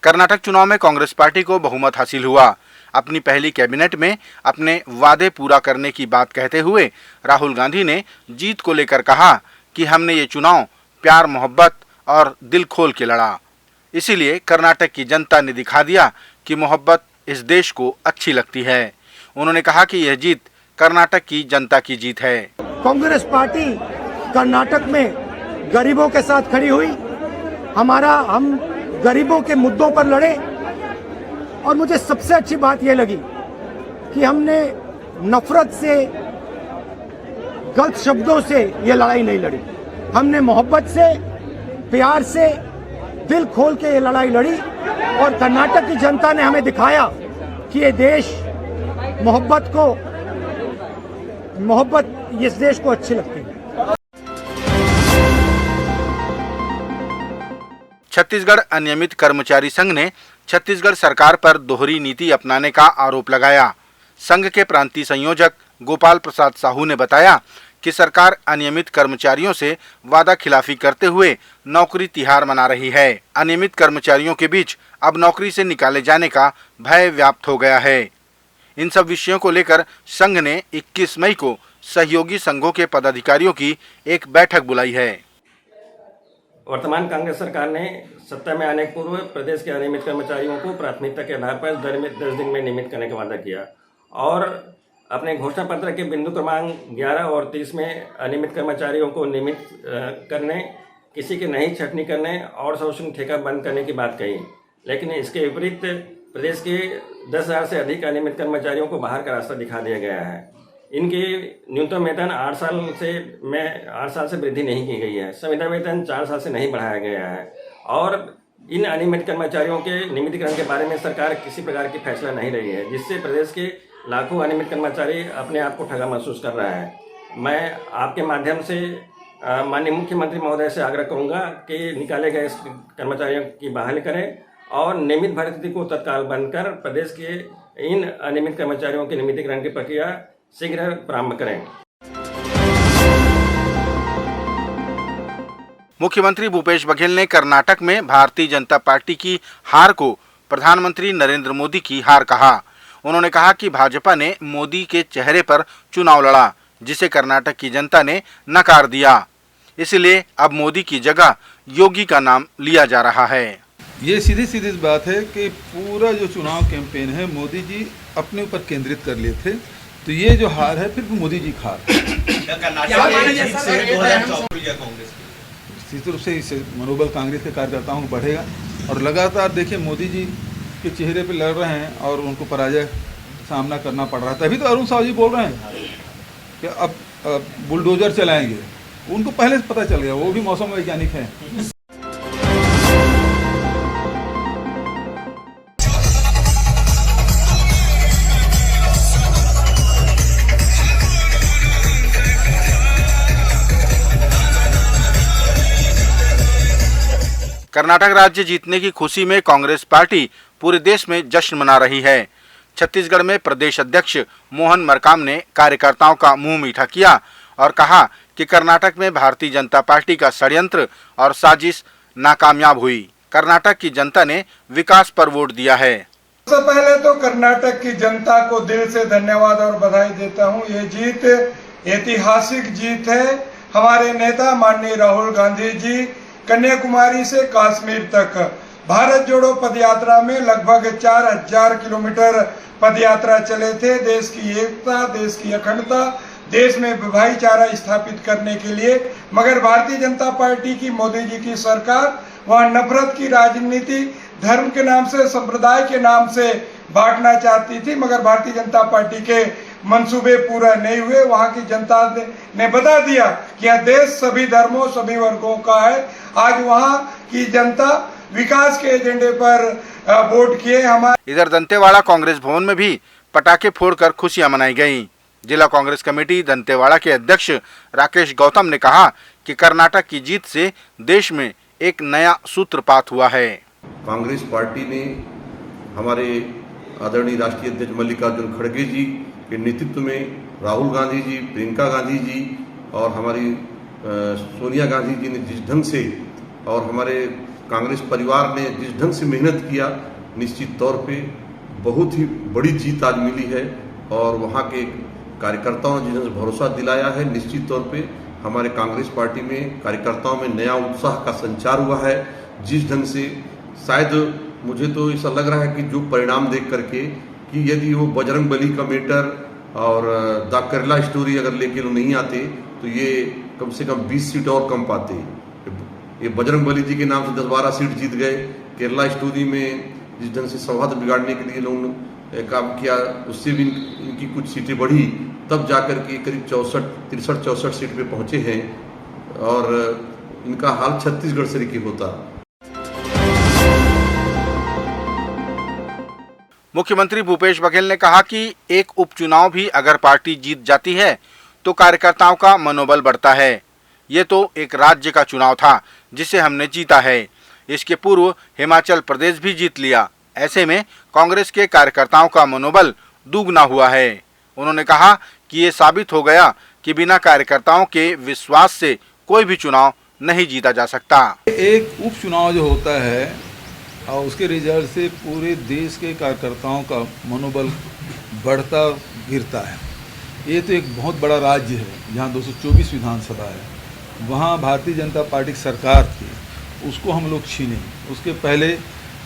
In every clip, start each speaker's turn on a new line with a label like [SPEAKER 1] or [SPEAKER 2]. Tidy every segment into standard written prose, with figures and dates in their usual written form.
[SPEAKER 1] कर्नाटक चुनाव में कांग्रेस पार्टी को बहुमत हासिल हुआ। अपनी पहली कैबिनेट में अपने वादे पूरा करने की बात कहते हुए राहुल गांधी ने जीत को लेकर कहा कि हमने ये चुनाव प्यार मोहब्बत और दिल खोल के लड़ा। इसीलिए कर्नाटक की जनता ने दिखा दिया कि मोहब्बत इस देश को अच्छी लगती है। उन्होंने कहा कि यह जीत कर्नाटक की जनता की जीत है।
[SPEAKER 2] कांग्रेस पार्टी कर्नाटक में गरीबों के साथ खड़ी हुई। हम गरीबों के मुद्दों पर लड़े और मुझे सबसे अच्छी बात यह लगी कि हमने नफरत से, गलत शब्दों से ये लड़ाई नहीं लड़ी। हमने मोहब्बत से, प्यार से, दिल खोल के ये लड़ाई लड़ी और कर्नाटक की जनता ने हमें दिखाया कि ये देश मोहब्बत इस देश को अच्छी लगती है।
[SPEAKER 1] छत्तीसगढ़ अनियमित कर्मचारी संघ ने छत्तीसगढ़ सरकार पर दोहरी नीति अपनाने का आरोप लगाया। संघ के प्रांतीय संयोजक गोपाल प्रसाद साहू ने बताया कि सरकार अनियमित कर्मचारियों से वादा खिलाफी करते हुए नौकरी तिहार मना रही है। अनियमित कर्मचारियों के बीच अब नौकरी से निकाले जाने का भय व्याप्त हो गया है। इन सब विषयों को लेकर संघ ने 21 मई को सहयोगी संघों के पदाधिकारियों की एक बैठक बुलाई है।
[SPEAKER 3] वर्तमान कांग्रेस सरकार ने सत्ता में आने के पूर्व प्रदेश के अनियमित कर्मचारियों को प्राथमिकता के आधार पर 10 दिन में नियमित करने का वादा किया और अपने घोषणा पत्र के बिंदु क्रमांक 11 और 30 में अनियमित कर्मचारियों को नियमित करने, किसी की नहीं छटनी करने और शोषण ठेका बंद करने की बात कही। लेकिन इसके विपरीत प्रदेश के 10,000 से अधिक अनियमित कर्मचारियों को बाहर का रास्ता दिखा दिया गया है। इनकी न्यूनतम वेतन 8 साल से वृद्धि नहीं की गई है। संविदा वेतन 4 साल से नहीं बढ़ाया गया है और इन अनियमित कर्मचारियों के नियमितीकरण के बारे में सरकार किसी प्रकार की फैसला नहीं रही है, जिससे प्रदेश के लाखों अनियमित कर्मचारी अपने आप को ठगा महसूस कर रहा है। मैं आपके माध्यम से माननीय मुख्यमंत्री महोदय से आग्रह करूंगा कि निकाले गए कर्मचारियों की बहाली करें और नियमित भर्ती को तत्काल बंद कर प्रदेश के इन अनियमित कर्मचारियों के नियमितीकरण की प्रक्रिया शीघ्र प्रारंभ करें।
[SPEAKER 1] मुख्यमंत्री भूपेश बघेल ने कर्नाटक में भारतीय जनता पार्टी की हार को प्रधानमंत्री नरेंद्र मोदी की हार कहा। उन्होंने कहा कि भाजपा ने मोदी के चेहरे पर चुनाव लड़ा, जिसे कर्नाटक की जनता ने नकार दिया। इसलिए अब मोदी की जगह योगी का नाम लिया जा रहा है।
[SPEAKER 4] ये सीधी बात है कि पूरा जो चुनाव कैंपेन है मोदी जी अपने ऊपर केंद्रित कर लिए थे, तो ये जो हार है फिर मोदी जी खार। निश्चित रूप से इससे मनोबल कांग्रेस के कार्यकर्ताओं को बढ़ेगा और लगातार देखिए मोदी जी के चेहरे पे लड़ रहे हैं और उनको पराजय सामना करना पड़ रहा है। तभी तो अरुण साहू जी बोल रहे हैं कि अब बुलडोजर चलाएंगे। उनको पहले से पता चल गया, वो भी मौसम वैज्ञानिक हैं।
[SPEAKER 1] कर्नाटक राज्य जीतने की खुशी में कांग्रेस पार्टी पूरे देश में जश्न मना रही है। छत्तीसगढ़ में प्रदेश अध्यक्ष मोहन मरकाम ने कार्यकर्ताओं का मुंह मीठा किया और कहा कि कर्नाटक में भारतीय जनता पार्टी का षड्यंत्र और साजिश नाकामयाब हुई। कर्नाटक की जनता ने विकास पर वोट दिया है।
[SPEAKER 5] सबसे पहले तो कर्नाटक की जनता को दिल से धन्यवाद और बधाई देता हूं। ये जीत ऐतिहासिक जीत है। हमारे नेता माननीय राहुल गांधी जी कन्याकुमारी से कश्मीर तक भारत जोड़ो पदयात्रा में लगभग 4,000 किलोमीटर पदयात्रा चले थे। देश की एकता, देश की अखंडता, देश में भाईचारा स्थापित करने के लिए। मगर भारतीय जनता पार्टी की, मोदी जी की सरकार वहां नफरत की राजनीति, धर्म के नाम से, संप्रदाय के नाम से बांटना चाहती थी। मगर भारतीय जनता पार्टी के मंसूबे पूरा नहीं हुए। वहां की जनता ने बता दिया कि यह देश सभी धर्मों, सभी वर्गों का है। आज वहां की जनता विकास के एजेंडे पर वोट किए।
[SPEAKER 1] इधर दंतेवाड़ा कांग्रेस भवन में भी पटाखे फोड़कर खुशियां मनाई गईं। जिला कांग्रेस कमेटी दंतेवाड़ा के अध्यक्ष राकेश गौतम ने कहा कि कर्नाटक की जीत से देश में एक नया सूत्रपात हुआ है।
[SPEAKER 6] कांग्रेस पार्टी ने हमारे आदरणीय राष्ट्रीय अध्यक्ष मल्लिकार्जुन खड़गे जी के नेतृत्व में राहुल गांधी जी, प्रियंका गांधी जी और हमारी सोनिया गांधी जी ने जिस ढंग से और हमारे कांग्रेस परिवार ने जिस ढंग से मेहनत किया, निश्चित तौर पे बहुत ही बड़ी जीत आज मिली है और वहाँ के कार्यकर्ताओं ने जिस ढंग से भरोसा दिलाया है, निश्चित तौर पे हमारे कांग्रेस पार्टी में कार्यकर्ताओं में नया उत्साह का संचार हुआ है। जिस ढंग से शायद मुझे तो ऐसा लग रहा है कि जो परिणाम देख करके कि यदि वो बजरंग बली का मैटर और द केरला स्टोरी अगर लेके लोग नहीं आते तो ये कम से कम 20 सीट और कम पाते। ये बजरंग बली जी के नाम से 10-12 सीट जीत गए। केरला स्टोरी में जिस ढंग से सौहार्द बिगाड़ने के लिए लोगों ने काम किया, उससे भी इनकी कुछ सीटें बढ़ी, तब जाकर के करीब 63-64 सीट पे पहुंचे हैं और इनका हाल छत्तीसगढ़ से की होता।
[SPEAKER 1] मुख्यमंत्री भूपेश बघेल ने कहा कि एक उपचुनाव भी अगर पार्टी जीत जाती है तो कार्यकर्ताओं का मनोबल बढ़ता है। ये तो एक राज्य का चुनाव था जिसे हमने जीता है। इसके पूर्व हिमाचल प्रदेश भी जीत लिया। ऐसे में कांग्रेस के कार्यकर्ताओं का मनोबल दुगना हुआ है। उन्होंने कहा कि ये साबित हो गया कि बिना कार्यकर्ताओं के विश्वास से कोई भी चुनाव नहीं जीता जा सकता।
[SPEAKER 4] एक उपचुनाव जो होता है और उसके रिजल्ट से पूरे देश के कार्यकर्ताओं का मनोबल बढ़ता गिरता है। ये तो एक बहुत बड़ा राज्य है जहाँ 224 विधानसभा है, वहाँ भारतीय जनता पार्टी की सरकार थी, उसको हम लोग छीने। उसके पहले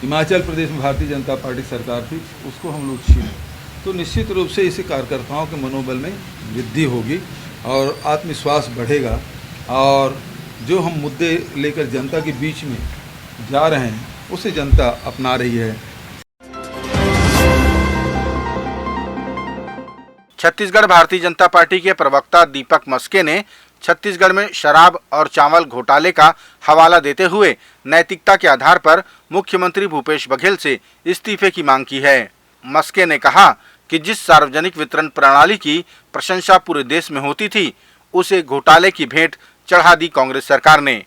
[SPEAKER 4] हिमाचल प्रदेश में भारतीय जनता पार्टी की सरकार थी, उसको हम लोग छीने। तो निश्चित रूप से इससे कार्यकर्ताओं के मनोबल में वृद्धि होगी और आत्मविश्वास बढ़ेगा और जो हम मुद्दे लेकर जनता के बीच में जा रहे हैं उसे जनता अपना रही है।
[SPEAKER 1] छत्तीसगढ़ भारतीय जनता पार्टी के प्रवक्ता दीपक मस्के ने छत्तीसगढ़ में शराब और चावल घोटाले का हवाला देते हुए नैतिकता के आधार पर मुख्यमंत्री भूपेश बघेल से इस्तीफे की मांग की है। मस्के ने कहा कि जिस सार्वजनिक वितरण प्रणाली की प्रशंसा पूरे देश में होती थी, उसे घोटाले की भेंट चढ़ा दी कांग्रेस सरकार ने।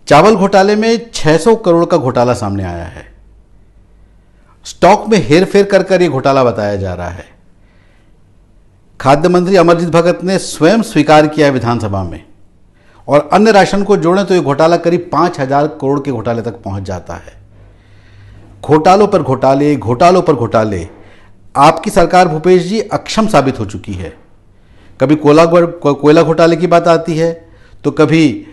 [SPEAKER 7] चावल घोटाले में 600 करोड़ का घोटाला सामने आया है। स्टॉक में हेरफेर कर ये घोटाला बताया जा रहा है। खाद्य मंत्री अमरजीत भगत ने स्वयं स्वीकार किया है विधानसभा में, और अन्य राशन को जोड़ें तो ये घोटाला करीब 5000 करोड़ के घोटाले तक पहुंच जाता है। घोटालों पर घोटाले, घोटालों पर घोटाले। आपकी सरकार भूपेश जी अक्षम साबित हो चुकी है। कभी कोयला घोटाले की बात आती है, तो कभी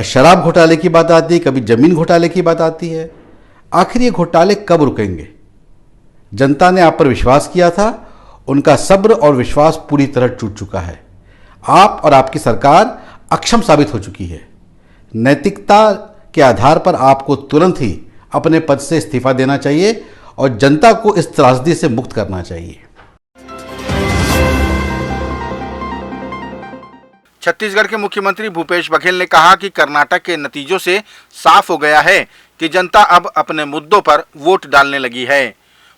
[SPEAKER 7] शराब घोटाले की बात आती है, कभी जमीन घोटाले की बात आती है। आखिर ये घोटाले कब रुकेंगे? जनता ने आप पर विश्वास किया था, उनका सब्र और विश्वास पूरी तरह टूट चुका है। आप और आपकी सरकार अक्षम साबित हो चुकी है। नैतिकता के आधार पर आपको तुरंत ही अपने पद से इस्तीफा देना चाहिए और जनता को इस त्रासदी से मुक्त करना चाहिए।
[SPEAKER 1] छत्तीसगढ़ के मुख्यमंत्री भूपेश बघेल ने कहा कि कर्नाटक के नतीजों से साफ हो गया है कि जनता अब अपने मुद्दों पर वोट डालने लगी है।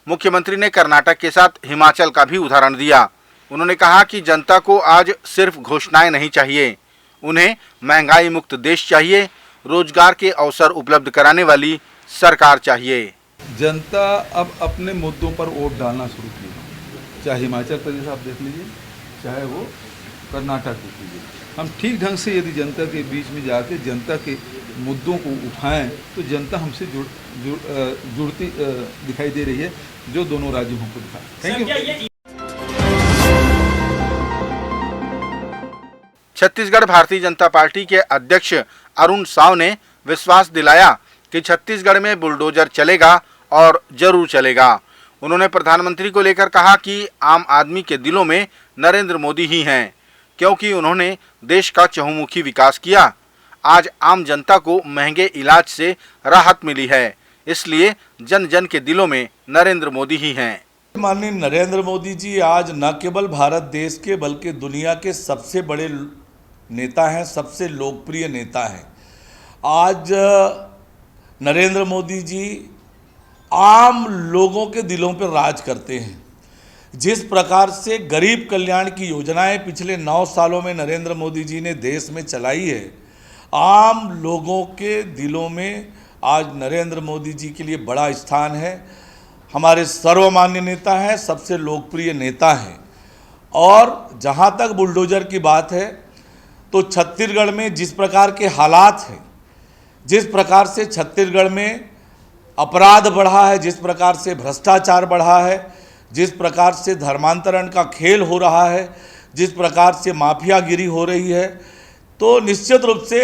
[SPEAKER 1] मुख्यमंत्री ने कर्नाटक के साथ हिमाचल का भी उदाहरण दिया। उन्होंने कहा कि जनता को आज सिर्फ घोषणाएं नहीं चाहिए, उन्हें महंगाई मुक्त देश चाहिए, रोजगार के अवसर उपलब्ध कराने वाली सरकार चाहिए।
[SPEAKER 4] जनता अब अपने मुद्दों पर वोट डालना शुरू की, चाहे हिमाचल प्रदेश आप देख लीजिए, चाहे वो कर्नाटक देख लीजिए। हम ठीक ढंग से यदि जनता के बीच में जाके जनता के मुद्दों को उठाएं तो जनता हमसे जुड़ती दिखाई दे रही है, जो दोनों राज्यों हमको दिखाए। Thank you.
[SPEAKER 1] Chhattisgarh Bharatiya Janata party के अध्यक्ष अरुण साव ने विश्वास दिलाया कि छत्तीसगढ़ में बुलडोजर चलेगा और जरूर चलेगा। उन्होंने प्रधानमंत्री को लेकर कहा कि आम आदमी के दिलों में नरेंद्र मोदी ही हैं, क्योंकि उन्होंने देश का चहुमुखी विकास किया। आज आम जनता को महंगे इलाज से राहत मिली है, इसलिए जन जन के दिलों में नरेंद्र मोदी ही हैं।
[SPEAKER 8] माननीय नरेंद्र मोदी जी आज न केवल भारत देश के बल्कि दुनिया के सबसे बड़े नेता हैं, सबसे लोकप्रिय नेता हैं। आज नरेंद्र मोदी जी आम लोगों के दिलों पर राज करते हैं। जिस प्रकार से गरीब कल्याण की योजनाएं पिछले 9 सालों में नरेंद्र मोदी जी ने देश में चलाई है, आम लोगों के दिलों में आज नरेंद्र मोदी जी के लिए बड़ा स्थान है। हमारे सर्वमान्य नेता हैं, सबसे लोकप्रिय नेता हैं। और जहां तक बुलडोजर की बात है, तो छत्तीसगढ़ में जिस प्रकार के हालात हैं, जिस प्रकार से छत्तीसगढ़ में अपराध बढ़ा है, जिस प्रकार से भ्रष्टाचार बढ़ा है, जिस प्रकार से धर्मांतरण का खेल हो रहा है, जिस प्रकार से माफियागिरी हो रही है, तो निश्चित रूप से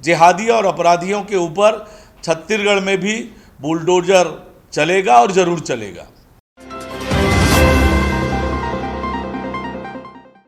[SPEAKER 8] जिहादी और अपराधियों के ऊपर छत्तीसगढ़ में भी बुलडोजर चलेगा और ज़रूर चलेगा।